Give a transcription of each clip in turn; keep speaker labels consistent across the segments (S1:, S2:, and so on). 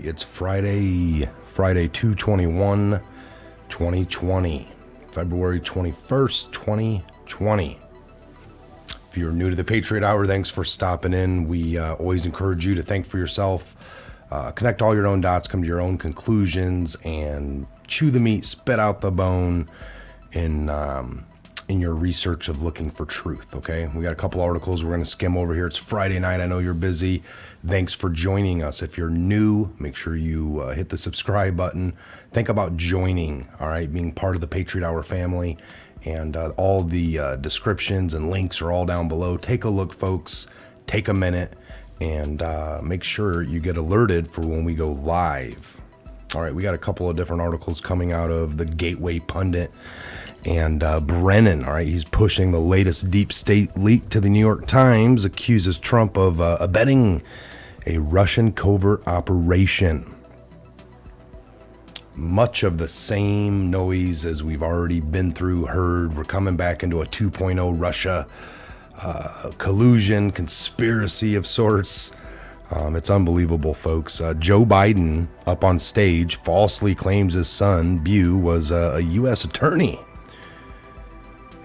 S1: It's Friday 2/21/2020, February 21st, 2020. If you're new to the Patriot Hour, thanks for stopping in. We always encourage you to think for yourself, connect all your own dots, come to your own conclusions, and chew the meat, spit out the bone in your research of looking for truth, okay? We got a couple articles we're going to skim over here. It's Friday night. I know you're busy. Thanks for joining us. If you're new, make sure you hit the subscribe button. Think about joining, all right, being part of the Patriot Hour family. And all the descriptions and links are all down below. Take a look, folks. Take a minute and make sure you get alerted for when we go live. All right, we got a couple of different articles coming out of the Gateway Pundit. And Brennan, all right, he's pushing the latest deep state leak to the New York Times, accuses Trump of abetting a Russian covert operation. Much of the same noise as we've already been through, heard. We're coming back into a 2.0 Russia collusion, conspiracy of sorts. It's unbelievable, folks. Joe Biden, up on stage, falsely claims his son, Beau, was a U.S. attorney.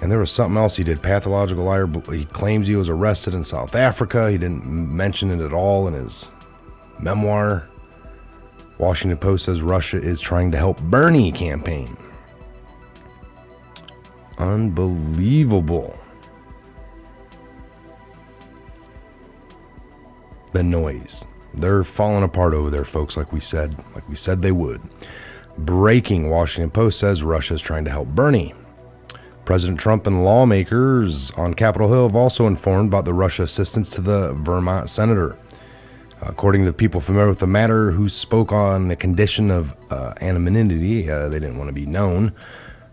S1: And there was something else he did, pathological liar. He claims he was arrested in South Africa. He didn't mention it at all in his memoir. Washington Post says Russia is trying to help Bernie campaign. Unbelievable. The noise. They're falling apart over there, folks, like we said they would. Breaking, Washington Post says Russia is trying to help Bernie. President Trump and lawmakers on Capitol Hill have also informed about the Russia assistance to the Vermont senator. According to the people familiar with the matter who spoke on the condition of anonymity, they didn't want to be known,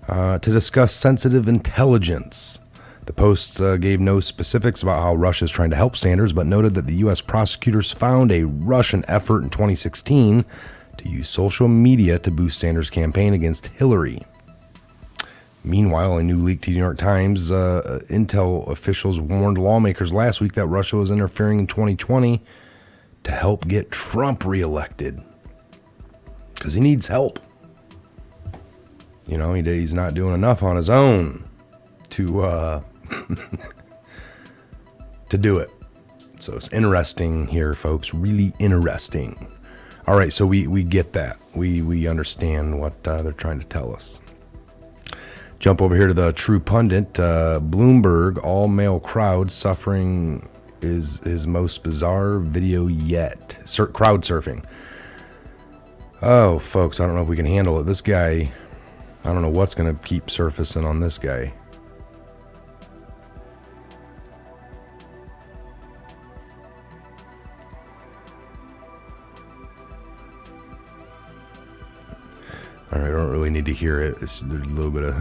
S1: to discuss sensitive intelligence. The Post gave no specifics about how Russia is trying to help Sanders, but noted that the U.S. prosecutors found a Russian effort in 2016 to use social media to boost Sanders' campaign against Hillary. Meanwhile, a new leak to the New York Times, Intel officials warned lawmakers last week that Russia was interfering in 2020 to help get Trump reelected. Because he needs help. You know, he's not doing enough on his own to to do it. So it's interesting here, folks. Really interesting. All right, so we get that. We understand what they're trying to tell us. Jump over here to the True Pundit. Bloomberg, all-male crowd suffering is his most bizarre video yet. Crowd surfing. Oh, folks, I don't know if we can handle it. This guy, I don't know what's going to keep surfacing on this guy. All right, I don't really need to hear it. There's a little bit of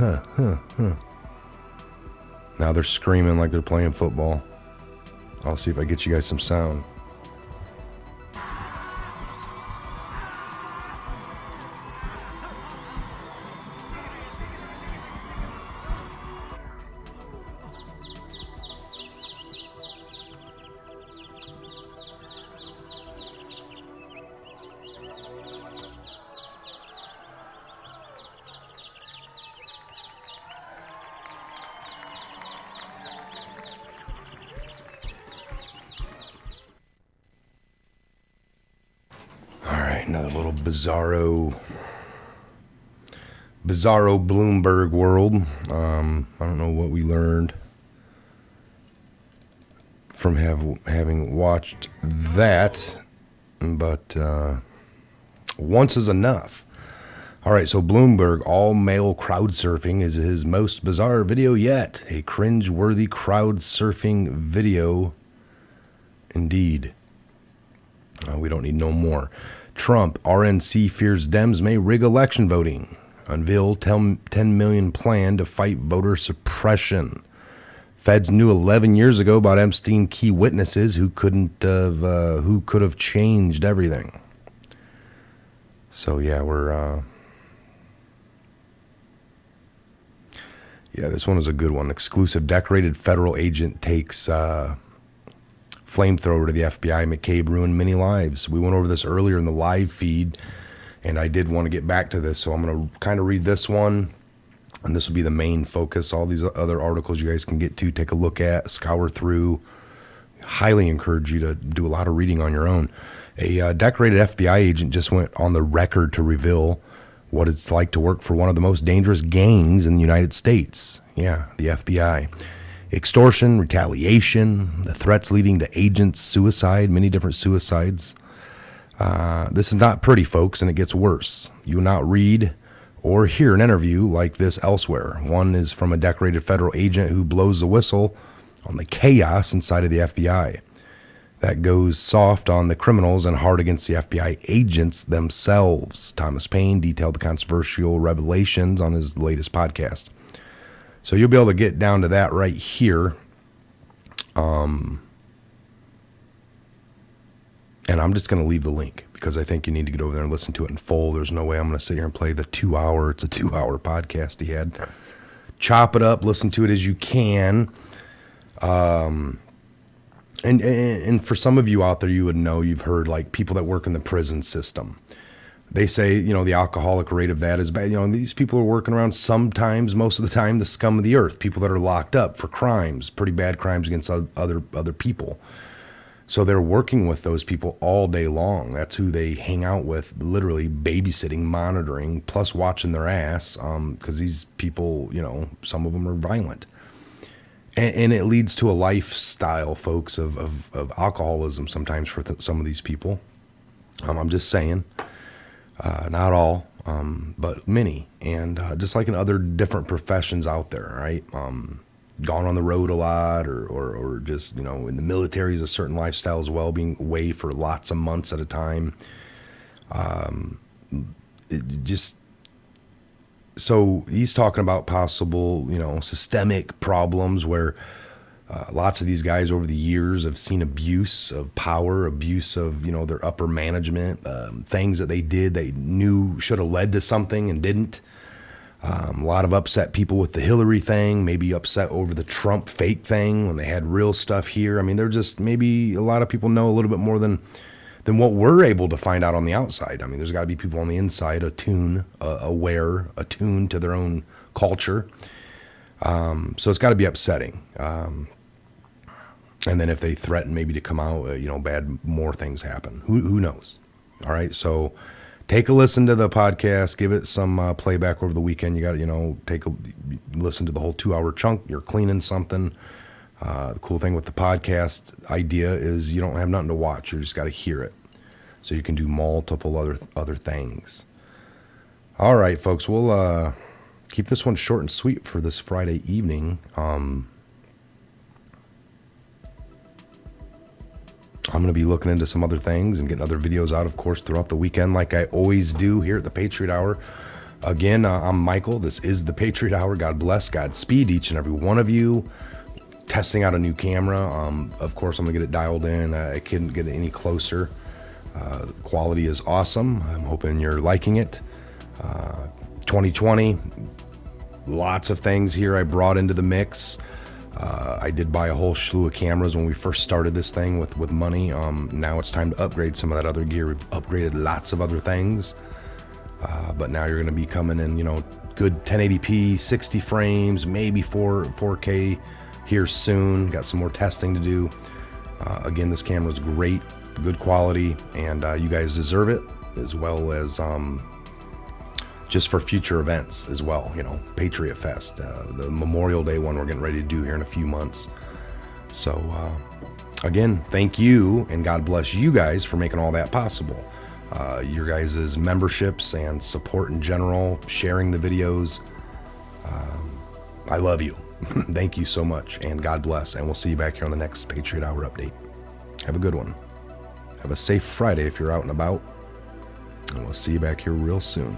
S1: Now they're screaming like they're playing football. I'll see if I get you guys some sound. Another little bizarro Bloomberg world. I don't know what we learned from having watched that, but once is enough. All right, so Bloomberg, all-male crowd surfing is his most bizarre video yet. A cringe-worthy crowd surfing video, indeed. We don't need no more. Trump, RNC fears Dems may rig election voting. Unveil 10 million plan to fight voter suppression. Feds knew 11 years ago about Epstein key witnesses who could have changed everything. So yeah, this one is a good one. Exclusive decorated federal agent takes flamethrower to the FBI. McCabe ruined many lives. We went over this earlier in the live feed, and I did want to get back to this, so I'm going to kind of read this one, and this will be the main focus. All these other articles you guys can get to, take a look at, scour through. Highly encourage you to do a lot of reading on your own. A decorated FBI agent just went on the record to reveal what it's like to work for one of the most dangerous gangs in the United States. Yeah, the FBI. Extortion, retaliation, the threats leading to agents' suicide, many different suicides. This is not pretty, folks, and it gets worse. You will not read or hear an interview like this elsewhere. One is from a decorated federal agent who blows the whistle on the chaos inside of the FBI. That goes soft on the criminals and hard against the FBI agents themselves. Thomas Paine detailed the controversial revelations on his latest podcast. So you'll be able to get down to that right here. And I'm just going to leave the link because I think you need to get over there and listen to it in full. There's no way I'm going to sit here and play the 2-hour. It's a 2-hour podcast he had. Chop it up, listen to it as you can. And for some of you out there, you would know, you've heard like people that work in the prison system. They say, the alcoholic rate of that is bad. These people are working around sometimes, most of the time, the scum of the earth, people that are locked up for crimes, pretty bad crimes against other people. So they're working with those people all day long. That's who they hang out with, literally babysitting, monitoring, plus watching their ass, because these people, some of them are violent. And it leads to a lifestyle, folks, of alcoholism sometimes for some of these people. I'm just saying, not all, but many. And just like in other different professions out there, right? Gone on the road a lot or just, in the military is a certain lifestyle as well, being away for lots of months at a time. So he's talking about possible, systemic problems where lots of these guys over the years have seen abuse of power, abuse of, their upper management, things that they did they knew should have led to something and didn't. A lot of upset people with the Hillary thing, maybe upset over the Trump fake thing when they had real stuff here. I mean, they're just, maybe a lot of people know a little bit more than what we're able to find out on the outside. I mean, there's got to be people on the inside aware, attuned to their own culture. So it's got to be upsetting. And then if they threaten maybe to come out, more things happen. Who knows? All right. So take a listen to the podcast, give it some playback over the weekend. You got to, listen to the whole 2-hour chunk. You're cleaning something. The cool thing with the podcast idea is you don't have nothing to watch. You just got to hear it. So you can do multiple other things. All right, folks, we'll keep this one short and sweet for this Friday evening. I'm going to be looking into some other things and getting other videos out, of course, throughout the weekend like I always do here at the Patriot Hour. Again, I'm Michael. This is the Patriot Hour. God bless, Godspeed each and every one of you. Testing out a new camera. Of course, I'm going to get it dialed in. I couldn't get it any closer. The quality is awesome. I'm hoping you're liking it. 2020, lots of things here I brought into the mix. I did buy a whole slew of cameras when we first started this thing with money. Now it's time to upgrade some of that other gear. We've upgraded lots of other things. But now you're going to be coming in, good 1080p, 60 frames, maybe 4K here soon. Got some more testing to do. Again, this camera's great, good quality, and you guys deserve it, as well as just for future events as well. Patriot Fest, the Memorial Day one we're getting ready to do here in a few months. So again, thank you, and God bless you guys for making all that possible. Your guys' memberships and support in general, sharing the videos. I love you. Thank you so much, and God bless, and we'll see you back here on the next Patriot Hour update. Have a good one. Have a safe Friday if you're out and about, and we'll see you back here real soon.